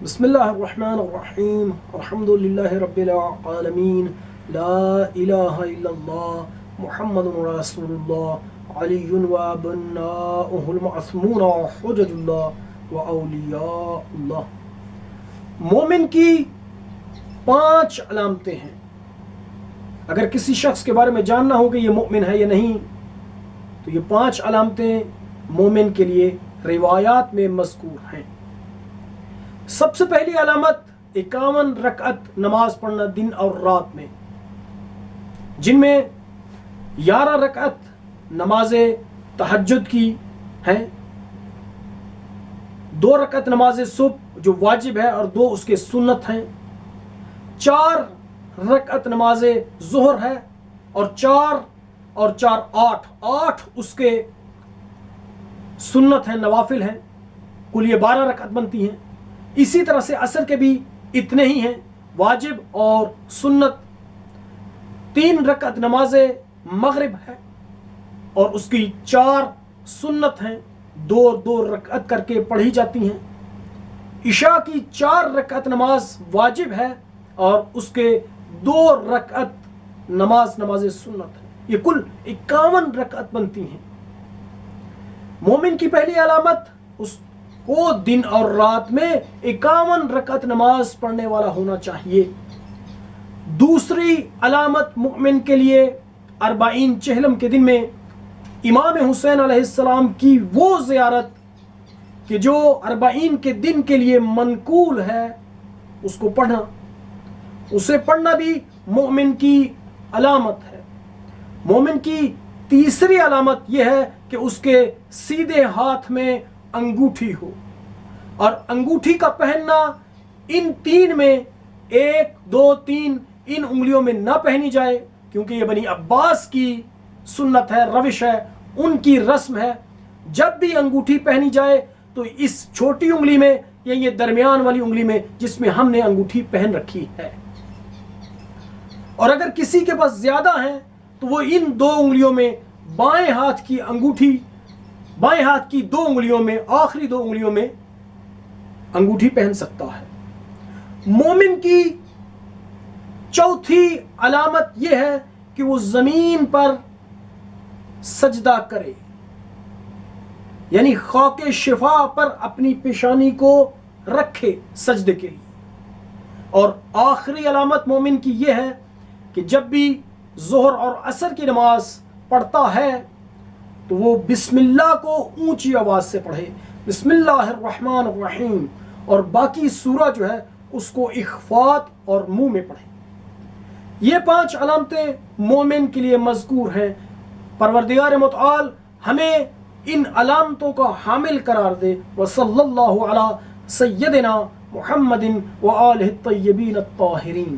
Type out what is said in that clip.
بسم اللہ الرحمن الرحیم الحمدللہ رب العالمین لا الہ الا اللہ محمد رسول اللہ علی و ابناؤہ المعصومون حجج اللہ و اولیاء اللہ۔ مومن کی 5 علامتیں ہیں۔ اگر کسی شخص کے بارے میں جاننا ہو کہ یہ مومن ہے یا نہیں تو یہ 5 علامتیں مومن کے لیے روایات میں مذکور ہیں۔ سب سے پہلی علامت 51 رکعت نماز پڑھنا دن اور رات میں، جن میں 11 رکعت نماز تہجد کی ہیں، 2 رکعت نماز صبح جو واجب ہے اور 2 اس کے سنت ہیں، 4 رکعت نماز ظہر ہے اور 4 اور 4 8 اس کے سنت ہیں، نوافل ہیں، کل یہ 12 رکعت بنتی ہیں۔ اسی طرح سے عصر کے بھی اتنے ہی ہیں، واجب اور سنت۔ 3 رکعت نماز مغرب ہے اور اس کی 4 سنت ہیں، 2 رکعت کر کے پڑھی جاتی ہیں۔ عشاء کی 4 رکعت نماز واجب ہے اور اس کے 2 رکعت نماز سنت ہے۔ یہ کل 51 رکعت بنتی ہیں۔ مومن کی پہلی علامت اس کو دن اور رات میں 51 رکعت نماز پڑھنے والا ہونا چاہیے۔ دوسری علامت مومن کے لیے 40 چہلم کے دن میں امام حسین علیہ السلام کی وہ زیارت کہ جو 40 کے دن کے لیے منقول ہے، اس کو پڑھنا، اسے پڑھنا بھی مومن کی علامت ہے۔ مومن کی تیسری علامت یہ ہے کہ اس کے سیدھے ہاتھ میں انگوٹھی ہو، اور انگوٹھی کا پہننا ان 3 میں 1 2 3 ان انگلیوں میں نہ پہنی جائے، کیونکہ یہ بنی عباس کی سنت ہے، روش ہے، ان کی رسم ہے۔ جب بھی انگوٹھی پہنی جائے تو اس چھوٹی انگلی میں یا یہ درمیان والی انگلی میں جس میں ہم نے انگوٹھی پہن رکھی ہے، اور اگر کسی کے پاس زیادہ ہیں تو وہ ان 2 انگلیوں میں بائیں ہاتھ کی انگوٹھی، بائیں ہاتھ کی 2 انگلیوں میں، آخری 2 انگلیوں میں انگوٹھی پہن سکتا ہے۔ مومن کی چوتھی علامت یہ ہے کہ وہ زمین پر سجدہ کرے، یعنی خاک شفا پر اپنی پیشانی کو رکھے سجدے کے لیے۔ اور آخری علامت مومن کی یہ ہے کہ جب بھی ظہر اور عصر کی نماز پڑھتا ہے تو وہ بسم اللہ کو اونچی آواز سے پڑھے، بسم اللہ الرحمن الرحیم، اور باقی سورہ جو ہے اس کو اخفات اور منہ میں پڑھے۔ یہ 5 علامتیں مومن کے لیے مذکور ہیں۔ پروردگار متعال ہمیں ان علامتوں کا حامل قرار دے۔ وصلی اللہ علی سیدنا محمد و آلہ الطیبین الطاہرین۔